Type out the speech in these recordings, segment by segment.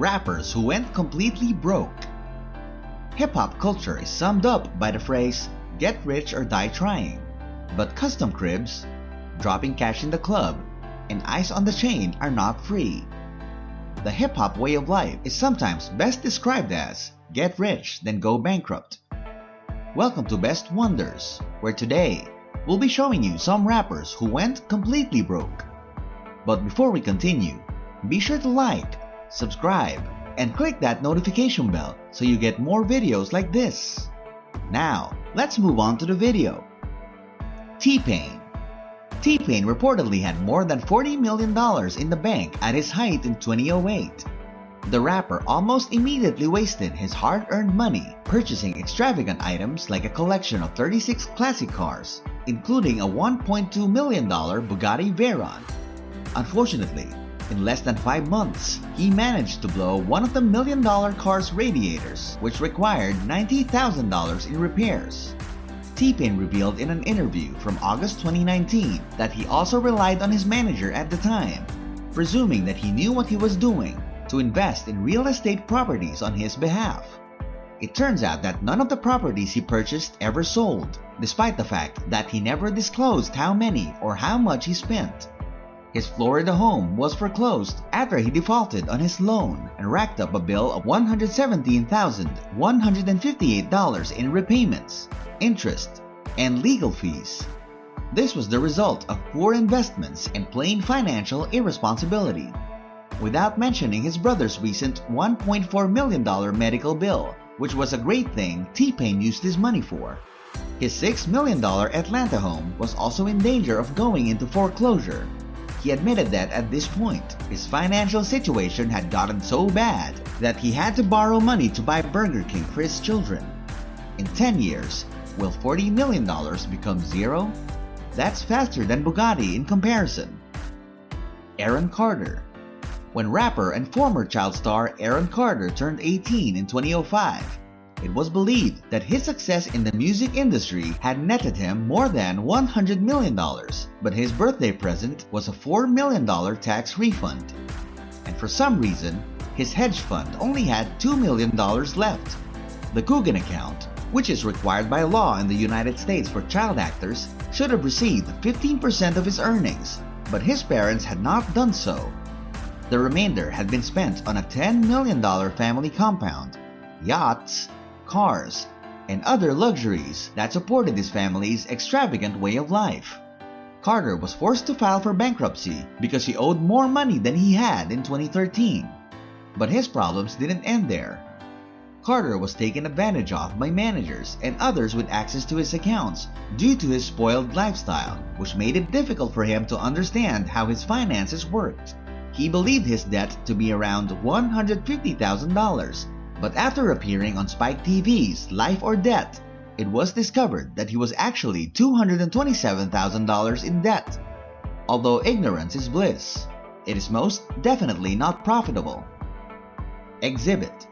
rappers who went completely broke. Hip-hop culture is summed up by the phrase, get rich or die trying. But custom cribs, dropping cash in the club, and ice on the chain are not free. The hip-hop way of life is sometimes best described as, get rich then go bankrupt. Welcome to Best Wonders, where today, we'll be showing you some rappers who went completely broke. But before we continue, be sure to like, subscribe, and click that notification bell so you get more videos like this. Now, let's move on to the video. TPain. TPain reportedly had more than $40 million in the bank at his height in 2008. The rapper almost immediately wasted his hard-earned money purchasing extravagant items like a collection of 36 classic cars, including a $1.2 million Bugatti Veyron. Unfortunately, in less than 5 months, he managed to blow one of the $1 million car's radiators, which required $90,000 in repairs. TPain revealed in an interview from August 2019 that he also relied on his manager at the time, presuming that he knew what he was doing, to invest in real estate properties on his behalf. It turns out that none of the properties he purchased ever sold, despite the fact that he never disclosed how many or how much he spent. His Florida home was foreclosed after he defaulted on his loan and racked up a bill of $117,158 in repayments, interest, and legal fees. This was the result of poor investments and plain financial irresponsibility. Without mentioning his brother's recent $1.4 million medical bill, which was a great thing TPain used his money for. His $6 million Atlanta home was also in danger of going into foreclosure. He admitted that at this point, his financial situation had gotten so bad that he had to borrow money to buy Burger King for his children. In 10 years, will $40 million become zero? That's faster than Bugatti in comparison. Aaron Carter. When rapper and former child star Aaron Carter turned 18 in 2005, it was believed that his success in the music industry had netted him more than $100 million, but his birthday present was a $4 million tax refund. And for some reason, his hedge fund only had $2 million left. The Coogan account, which is required by law in the United States for child actors, should have received 15% of his earnings, but his parents had not done so. The remainder had been spent on a $10 million family compound, yachts, cars, and other luxuries that supported his family's extravagant way of life. Carter was forced to file for bankruptcy because he owed more money than he had in 2013. But his problems didn't end there. Carter was taken advantage of by managers and others with access to his accounts due to his spoiled lifestyle, which made it difficult for him to understand how his finances worked. He believed his debt to be around $150,000, but after appearing on Spike TV's Life or Debt, it was discovered that he was actually $227,000 in debt. Although ignorance is bliss, it is most definitely not profitable. Exhibit.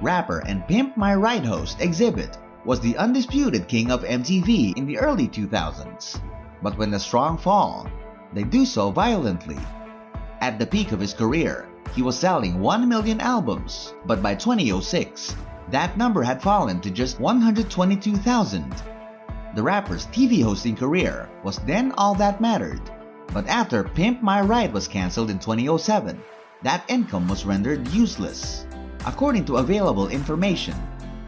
Rapper and Pimp My Ride host Exhibit was the undisputed king of MTV in the early 2000s, but when the strong fall, they do so violently. At the peak of his career, he was selling 1 million albums, but by 2006, that number had fallen to just 122,000. The rapper's TV hosting career was then all that mattered, but after Pimp My Ride was cancelled in 2007, that income was rendered useless. According to available information,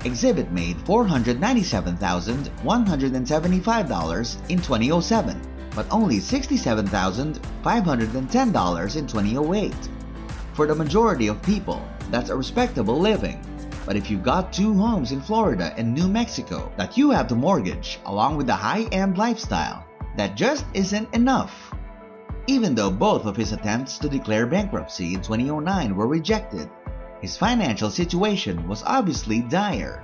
Exhibit made $497,175 in 2007, but only $67,510 in 2008. For the majority of people, that's a respectable living. But if you've got 2 homes in Florida and New Mexico that you have to mortgage along with the high-end lifestyle, that just isn't enough. Even though both of his attempts to declare bankruptcy in 2009 were rejected, his financial situation was obviously dire.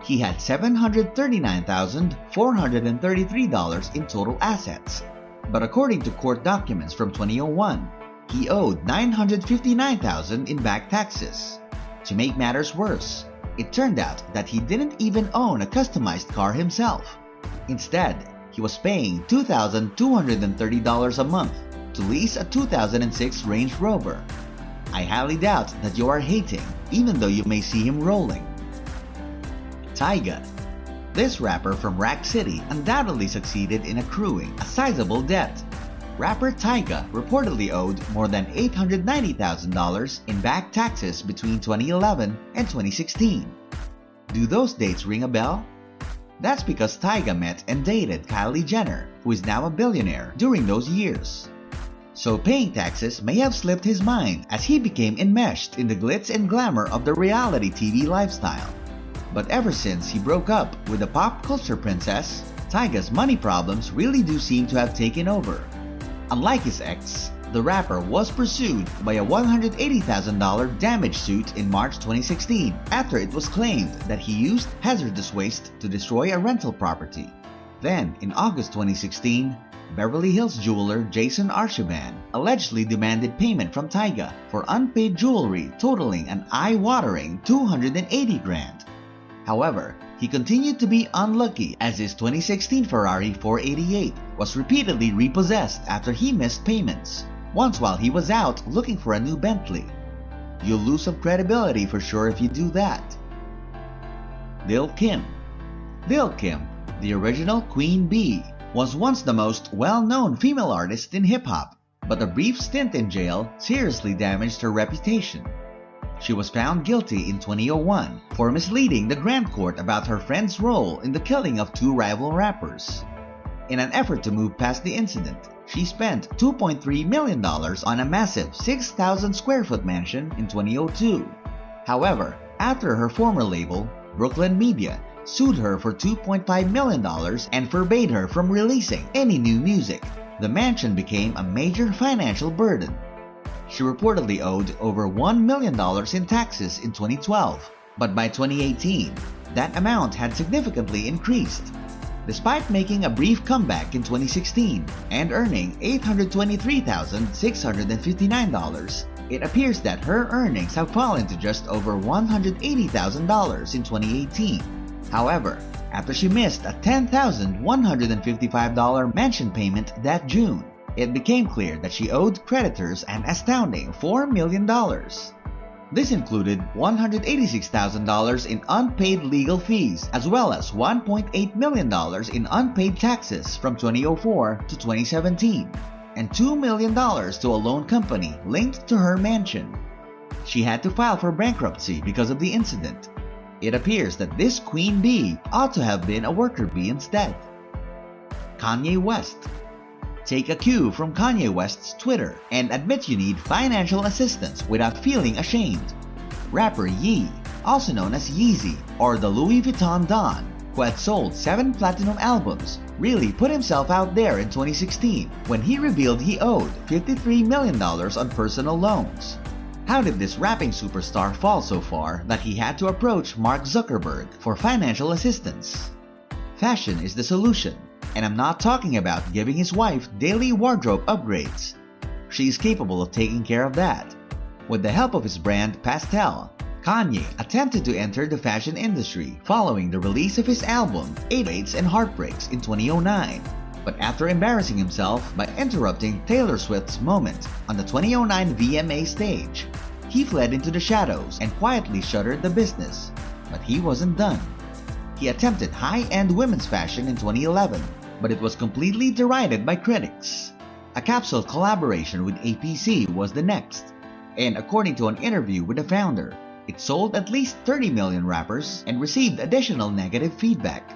He had $739,433 in total assets, but according to court documents from 2001, he owed $959,000 in back taxes. To make matters worse, it turned out that he didn't even own a customized car himself. Instead, he was paying $2,230 a month to lease a 2006 Range Rover. I highly doubt that you are hating, even though you may see him rolling. Tyga. This rapper from Rack City undoubtedly succeeded in accruing a sizable debt. Rapper Tyga reportedly owed more than $890,000 in back taxes between 2011 and 2016. Do those dates ring a bell? That's because Tyga met and dated Kylie Jenner, who is now a billionaire, during those years. So paying taxes may have slipped his mind as he became enmeshed in the glitz and glamour of the reality TV lifestyle. But ever since he broke up with the pop culture princess, Tyga's money problems really do seem to have taken over. Unlike his ex, the rapper was pursued by a $180,000 damage suit in March 2016 after it was claimed that he used hazardous waste to destroy a rental property. Then, in August 2016, Beverly Hills jeweler Jason Archiban allegedly demanded payment from Tyga for unpaid jewelry totaling an eye-watering $280,000. However, he continued to be unlucky as his 2016 Ferrari 488 was repeatedly repossessed after he missed payments, once while he was out looking for a new Bentley. You'll lose some credibility for sure if you do that. Lil Kim. Lil Kim, the original Queen Bee, was once the most well-known female artist in hip-hop, but a brief stint in jail seriously damaged her reputation. She was found guilty in 2001 for misleading the Grand Court about her friend's role in the killing of two rival rappers. In an effort to move past the incident, she spent $2.3 million on a massive 6,000 square foot mansion in 2002. However, after her former label, Brooklyn Media, sued her for $2.5 million and forbade her from releasing any new music, the mansion became a major financial burden. She reportedly owed over $1 million in taxes in 2012, but by 2018, that amount had significantly increased. Despite making a brief comeback in 2016 and earning $823,659, it appears that her earnings have fallen to just over $180,000 in 2018. However, after she missed a $10,155 mansion payment that June, it became clear that she owed creditors an astounding $4 million. This included $186,000 in unpaid legal fees, as well as $1.8 million in unpaid taxes from 2004 to 2017, and $2 million to a loan company linked to her mansion. She had to file for bankruptcy because of the incident. It appears that this Queen Bee ought to have been a worker bee instead. Kanye West. Take a cue from Kanye West's Twitter and admit you need financial assistance without feeling ashamed. Rapper Ye, also known as Yeezy or the Louis Vuitton Don, who had sold 7 platinum albums, really put himself out there in 2016 when he revealed he owed $53 million on personal loans. How did this rapping superstar fall so far that he had to approach Mark Zuckerberg for financial assistance? Fashion is the solution. And I'm not talking about giving his wife daily wardrobe upgrades. She is capable of taking care of that. With the help of his brand Pastel, Kanye attempted to enter the fashion industry following the release of his album 808s and Heartbreaks in 2009. But after embarrassing himself by interrupting Taylor Swift's moment on the 2009 VMA stage, he fled into the shadows and quietly shuttered the business. But he wasn't done. He attempted high-end women's fashion in 2011, but it was completely derided by critics. A capsule collaboration with APC was the next, and according to an interview with the founder, it sold at least 30 million wrappers and received additional negative feedback.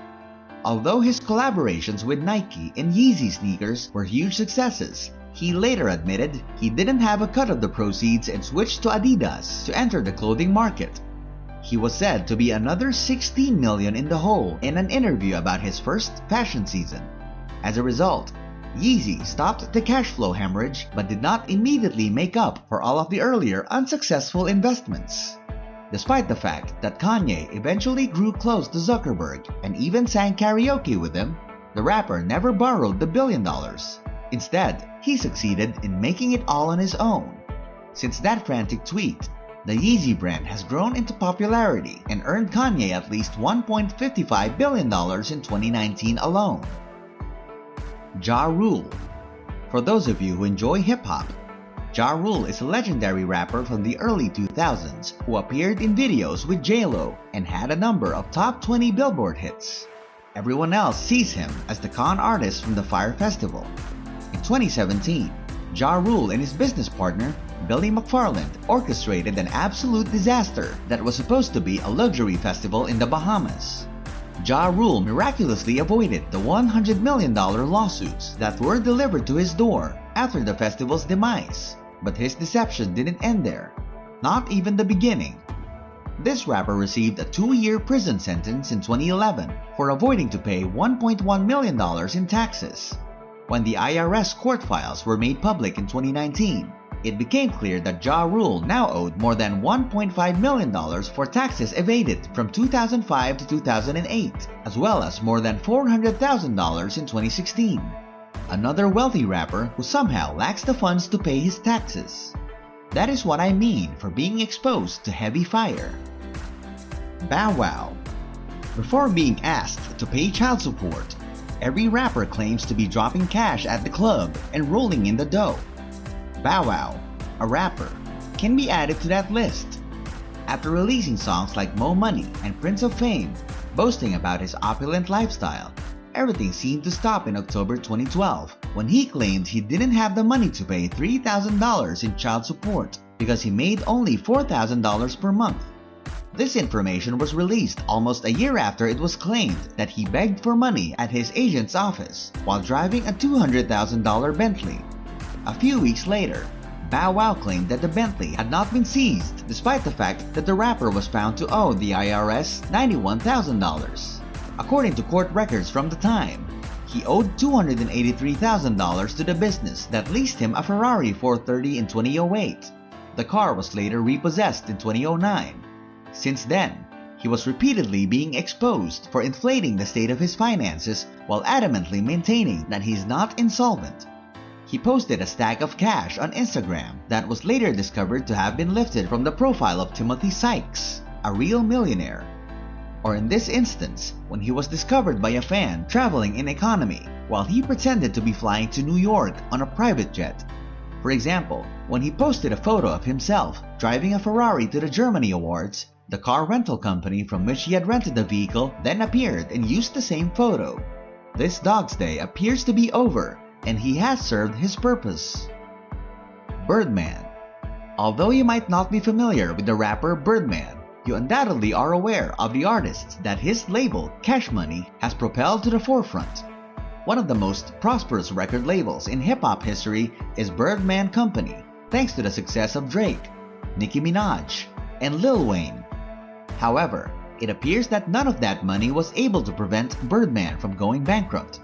Although his collaborations with Nike and Yeezy sneakers were huge successes, he later admitted he didn't have a cut of the proceeds and switched to Adidas to enter the clothing market. He was said to be another $16 million in the hole in an interview about his first fashion season. As a result, Yeezy stopped the cash flow hemorrhage but did not immediately make up for all of the earlier unsuccessful investments. Despite the fact that Kanye eventually grew close to Zuckerberg and even sang karaoke with him, the rapper never borrowed the $1 billion. Instead, he succeeded in making it all on his own. Since that frantic tweet, the Yeezy brand has grown into popularity and earned Kanye at least $1.55 billion in 2019 alone. Ja Rule. For those of you who enjoy hip-hop, Ja Rule is a legendary rapper from the early 2000s who appeared in videos with J-Lo and had a number of top 20 Billboard hits. Everyone else sees him as the con artist from the Fyre Festival. In 2017, Ja Rule and his business partner, Billy McFarland, orchestrated an absolute disaster that was supposed to be a luxury festival in the Bahamas. Ja Rule miraculously avoided the $100 million lawsuits that were delivered to his door after the festival's demise. But his deception didn't end there. Not even the beginning. This rapper received a 2-year prison sentence in 2011 for avoiding to pay $1.1 million in taxes. When the IRS court files were made public in 2019, it became clear that Ja Rule now owed more than $1.5 million for taxes evaded from 2005 to 2008, as well as more than $400,000 in 2016. Another wealthy rapper who somehow lacks the funds to pay his taxes. That is what I mean for being exposed to heavy fire. Bow Wow. Before being asked to pay child support, every rapper claims to be dropping cash at the club and rolling in the dough. Bow Wow, a rapper, can be added to that list. After releasing songs like Mo Money and Prince of Fame, boasting about his opulent lifestyle, everything seemed to stop in October 2012 when he claimed he didn't have the money to pay $3,000 in child support because he made only $4,000 per month. This information was released almost a year after it was claimed that he begged for money at his agent's office while driving a $200,000 Bentley. A few weeks later, Bow Wow claimed that the Bentley had not been seized despite the fact that the rapper was found to owe the IRS $91,000. According to court records from the time, he owed $283,000 to the business that leased him a Ferrari 430 in 2008. The car was later repossessed in 2009. Since then, he was repeatedly being exposed for inflating the state of his finances while adamantly maintaining that he's not insolvent. He posted a stack of cash on Instagram that was later discovered to have been lifted from the profile of Timothy Sykes, a real millionaire. Or in this instance, when he was discovered by a fan traveling in economy while he pretended to be flying to New York on a private jet. For example, when he posted a photo of himself driving a Ferrari to the Germany Awards, the car rental company from which he had rented the vehicle then appeared and used the same photo. This Dog's Day appears to be over, and he has served his purpose. Birdman. Although you might not be familiar with the rapper Birdman, you undoubtedly are aware of the artists that his label, Cash Money, has propelled to the forefront. One of the most prosperous record labels in hip-hop history is Birdman Company, thanks to the success of Drake, Nicki Minaj, and Lil Wayne. However, it appears that none of that money was able to prevent Birdman from going bankrupt.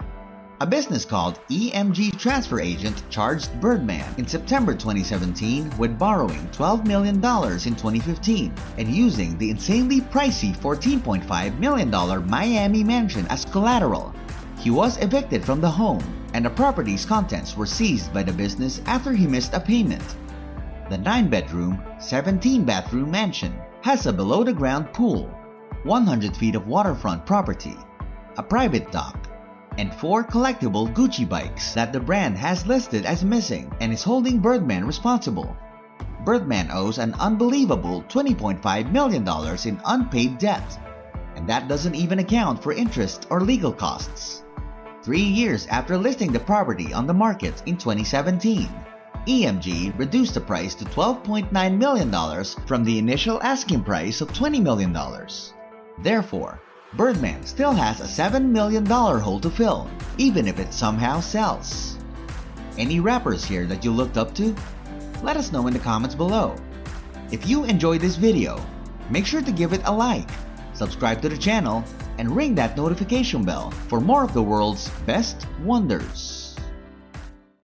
A business called EMG Transfer Agent charged Birdman in September 2017 with borrowing $12 million in 2015 and using the insanely pricey $14.5 million Miami mansion as collateral. He was evicted from the home, and the property's contents were seized by the business after he missed a payment. The 9-bedroom, 17-bathroom mansion has a below-the-ground pool, 100 feet of waterfront property, a private dock, and 4 collectible Gucci bikes that the brand has listed as missing and is holding Birdman responsible. Birdman owes an unbelievable $20.5 million in unpaid debt, and that doesn't even account for interest or legal costs. 3 years after listing the property on the market in 2017, EMG reduced the price to $12.9 million from the initial asking price of $20 million. Therefore, Birdman still has a $7 million hole to fill, even if it somehow sells. Any rappers here that you looked up to? Let us know in the comments below. If you enjoyed this video, make sure to give it a like, subscribe to the channel, and ring that notification bell for more of the world's best wonders.